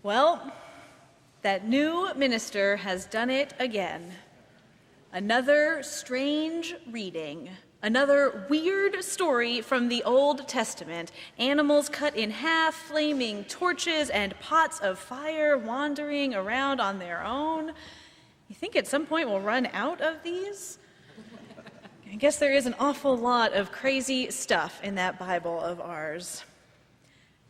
Well, that new minister has done it again. Another strange reading, another weird story from the Old Testament. Animals cut in half, flaming torches, and pots of fire wandering around on their own. You think at some point we'll run out of these? I guess there is an awful lot of crazy stuff in that Bible of ours.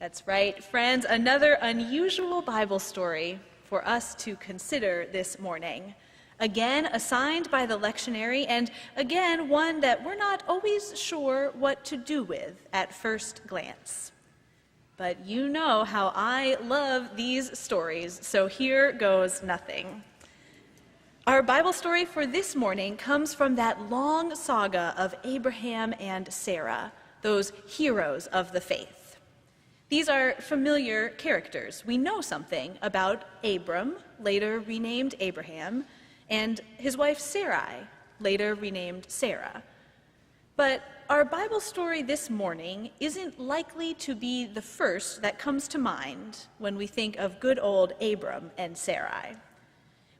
That's right, friends, another unusual Bible story for us to consider this morning. Again, assigned by the lectionary, and again, one that we're not always sure what to do with at first glance. But you know how I love these stories, so here goes nothing. Our Bible story for this morning comes from that long saga of Abraham and Sarah, those heroes of the faith. These are familiar characters. We know something about Abram, later renamed Abraham, and his wife Sarai, later renamed Sarah. But our Bible story this morning isn't likely to be the first that comes to mind when we think of good old Abram and Sarai.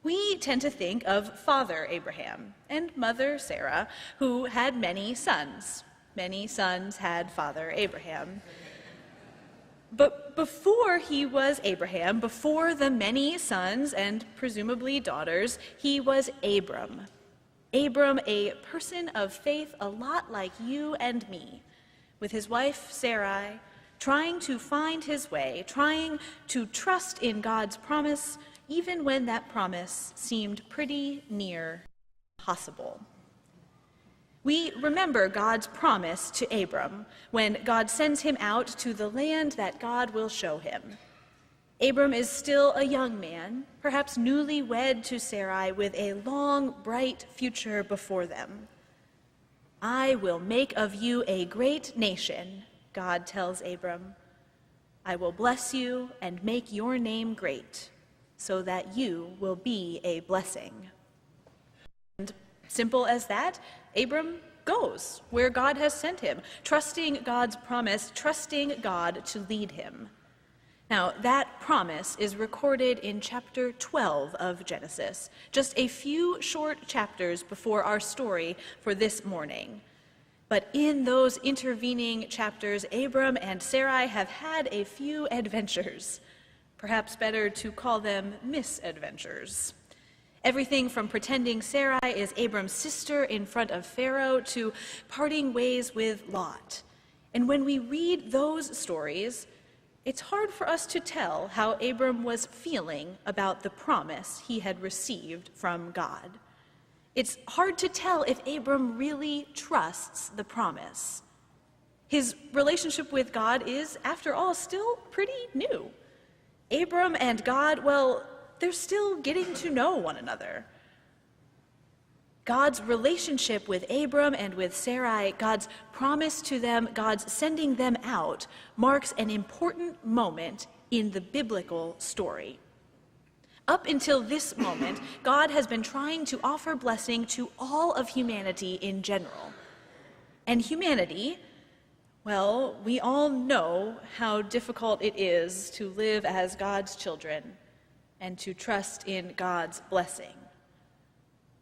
We tend to think of Father Abraham and Mother Sarah, who had many sons. Many sons had Father Abraham. But before he was Abraham, before the many sons and presumably daughters, he was Abram. Abram, a person of faith a lot like you and me, with his wife Sarai, trying to find his way, trying to trust in God's promise, even when that promise seemed pretty near impossible. We remember God's promise to Abram when God sends him out to the land that God will show him. Abram is still a young man, perhaps newly wed to Sarai with a long, bright future before them. I will make of you a great nation, God tells Abram. I will bless you and make your name great, so that you will be a blessing. And simple as that, Abram goes where God has sent him, trusting God's promise, trusting God to lead him. Now, that promise is recorded in chapter 12 of Genesis, just a few short chapters before our story for this morning. But in those intervening chapters, Abram and Sarai have had a few adventures. Perhaps better to call them misadventures. Everything from pretending Sarai is Abram's sister in front of Pharaoh to parting ways with Lot. And when we read those stories, it's hard for us to tell how Abram was feeling about the promise he had received from God. It's hard to tell if Abram really trusts the promise. His relationship with God is, after all, still pretty new. Abram and God, well, they're still getting to know one another. God's relationship with Abram and with Sarai, God's promise to them, God's sending them out, marks an important moment in the biblical story. Up until this moment, God has been trying to offer blessing to all of humanity in general. And humanity, well, we all know how difficult it is to live as God's children and to trust in God's blessing.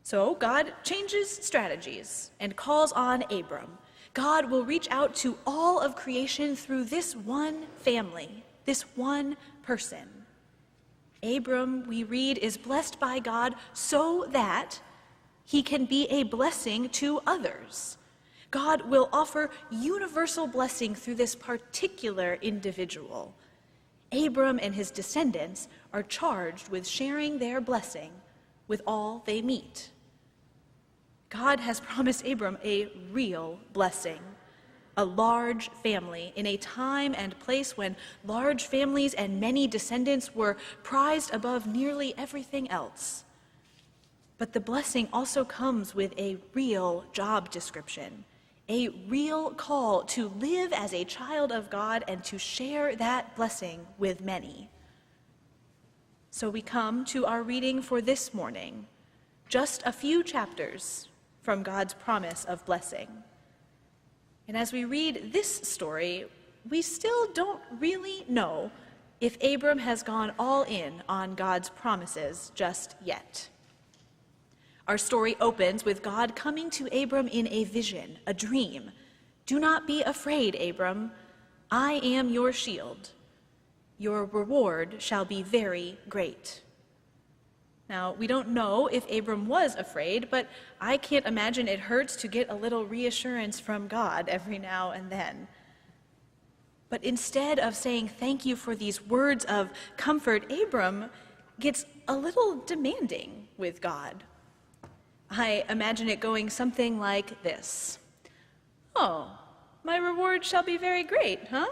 So God changes strategies and calls on Abram. God will reach out to all of creation through this one family, this one person. Abram, we read, is blessed by God so that he can be a blessing to others. God will offer universal blessing through this particular individual. Abram and his descendants are charged with sharing their blessing with all they meet. God has promised Abram a real blessing, a large family in a time and place when large families and many descendants were prized above nearly everything else. But the blessing also comes with a real job description, a real call to live as a child of God and to share that blessing with many. So we come to our reading for this morning, just a few chapters from God's promise of blessing. And as we read this story, we still don't really know if Abram has gone all in on God's promises just yet. Our story opens with God coming to Abram in a vision, a dream. "Do not be afraid, Abram. I am your shield. Your reward shall be very great." Now, we don't know if Abram was afraid, but I can't imagine it hurts to get a little reassurance from God every now and then. But instead of saying thank you for these words of comfort, Abram gets a little demanding with God. I imagine it going something like this. "Oh, my reward shall be very great, huh?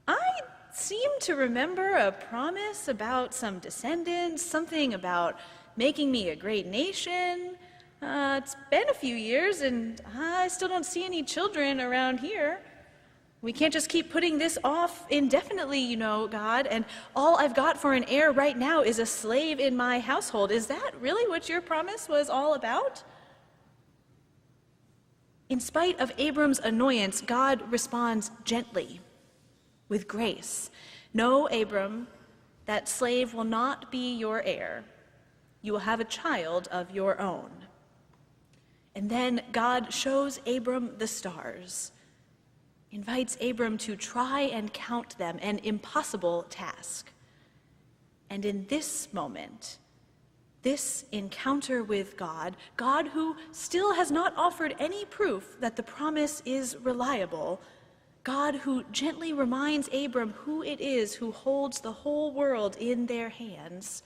I seem to remember a promise about some descendants, something about making me a great nation. It's been a few years and I still don't see any children around here. We can't just keep putting this off indefinitely, you know, God, and all I've got for an heir right now is a slave in my household. Is that really what your promise was all about?" In spite of Abram's annoyance, God responds gently, with grace. "No, Abram, that slave will not be your heir. You will have a child of your own." And then God shows Abram the stars, invites Abram to try and count them, an impossible task. And in this moment, this encounter with God, God who still has not offered any proof that the promise is reliable, God who gently reminds Abram who it is who holds the whole world in their hands,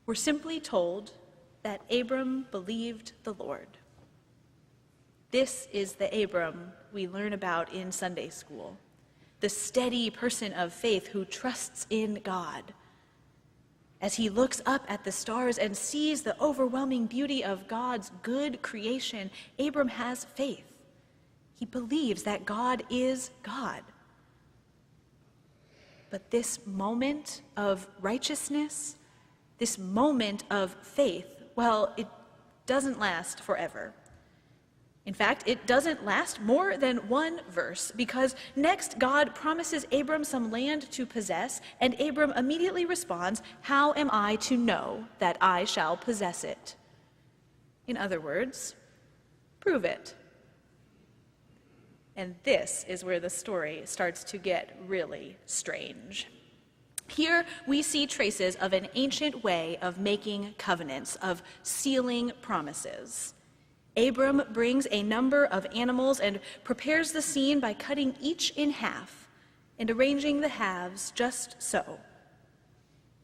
we're simply told that Abram believed the Lord. This is the Abram we learn about in Sunday school, the steady person of faith who trusts in God. As he looks up at the stars and sees the overwhelming beauty of God's good creation, Abram has faith. He believes that God is God. But this moment of righteousness, this moment of faith, well, it doesn't last forever. In fact, it doesn't last more than one verse, because next God promises Abram some land to possess, and Abram immediately responds, "How am I to know that I shall possess it?" In other words, prove it. And this is where the story starts to get really strange. Here we see traces of an ancient way of making covenants, of sealing promises. Abram brings a number of animals and prepares the scene by cutting each in half and arranging the halves just so.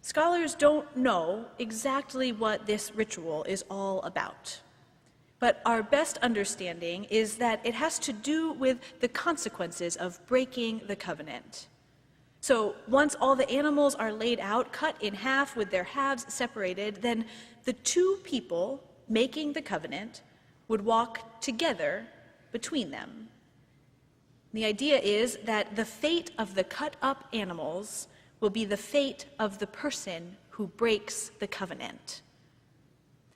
Scholars don't know exactly what this ritual is all about, but our best understanding is that it has to do with the consequences of breaking the covenant. So once all the animals are laid out, cut in half with their halves separated, then the two people making the covenant would walk together between them. The idea is that the fate of the cut-up animals will be the fate of the person who breaks the covenant.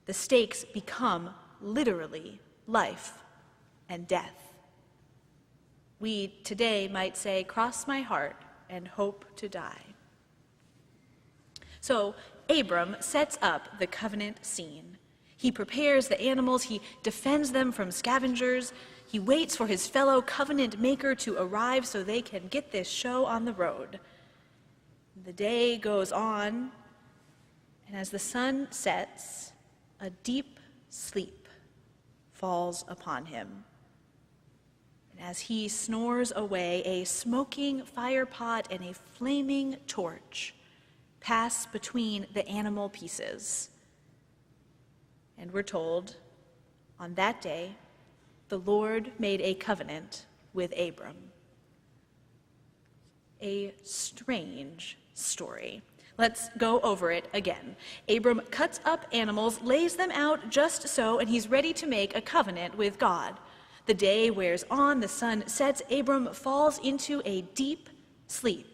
The stakes become literally life and death. We today might say, "Cross my heart and hope to die." So Abram sets up the covenant scene. He prepares the animals, he defends them from scavengers, he waits for his fellow covenant maker to arrive so they can get this show on the road. The day goes on, and as the sun sets, a deep sleep falls upon him. And as he snores away, a smoking fire pot and a flaming torch pass between the animal pieces. And we're told, on that day, the Lord made a covenant with Abram. A strange story. Let's go over it again. Abram cuts up animals, lays them out just so, and he's ready to make a covenant with God. The day wears on, the sun sets, Abram falls into a deep sleep.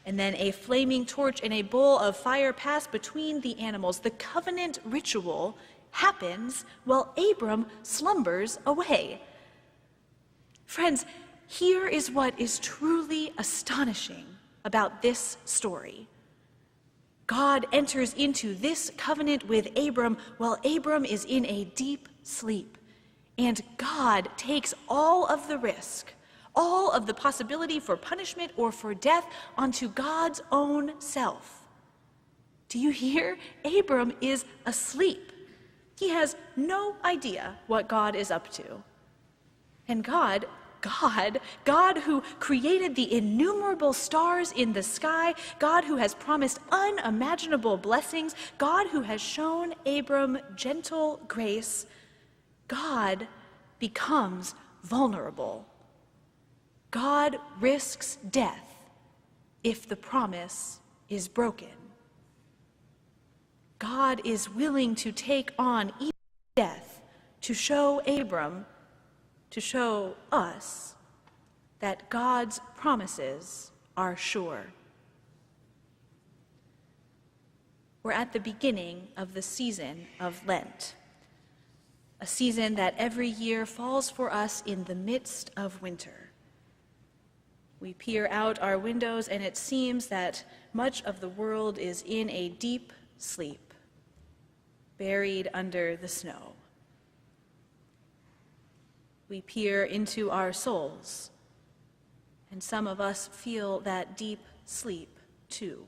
And then a flaming torch and a bowl of fire pass between the animals. The covenant ritual happens while Abram slumbers away. Friends, here is what is truly astonishing about this story. God enters into this covenant with Abram while Abram is in a deep sleep. And God takes all of the risk, all of the possibility for punishment or for death onto God's own self. Do you hear? Abram is asleep. He has no idea what God is up to. And God who created the innumerable stars in the sky, God who has promised unimaginable blessings, God who has shown Abram gentle grace, God becomes vulnerable. God risks death if the promise is broken. God is willing to take on even death to show Abram, to show us, that God's promises are sure. We're at the beginning of the season of Lent, a season that every year falls for us in the midst of winter. We peer out our windows and it seems that much of the world is in a deep sleep, buried under the snow. We peer into our souls, and some of us feel that deep sleep too,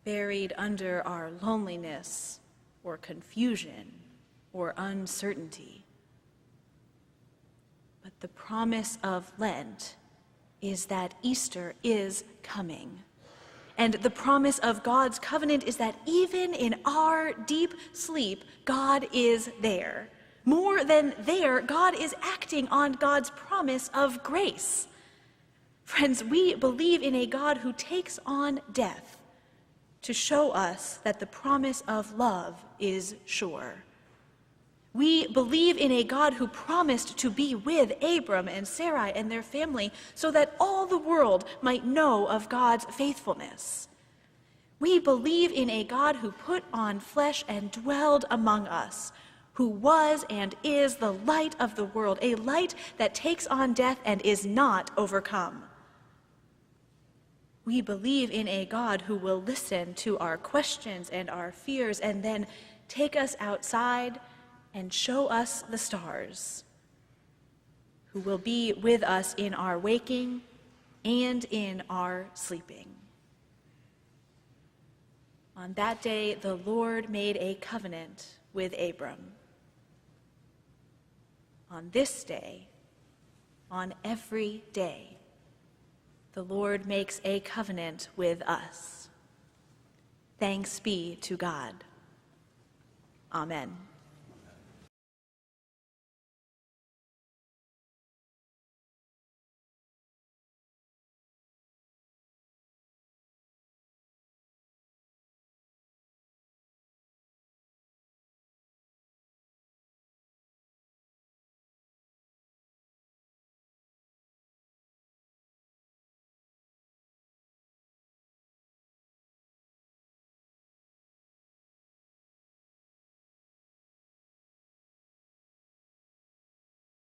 buried under our loneliness or confusion or uncertainty. But the promise of Lent is that Easter is coming. And the promise of God's covenant is that even in our deep sleep, God is there. More than there, God is acting on God's promise of grace. Friends, we believe in a God who takes on death to show us that the promise of love is sure. We believe in a God who promised to be with Abram and Sarai and their family so that all the world might know of God's faithfulness. We believe in a God who put on flesh and dwelled among us, who was and is the light of the world, a light that takes on death and is not overcome. We believe in a God who will listen to our questions and our fears and then take us outside and show us the stars, who will be with us in our waking and in our sleeping. On that day, the Lord made a covenant with Abram. On this day, on every day, the Lord makes a covenant with us. Thanks be to God. Amen.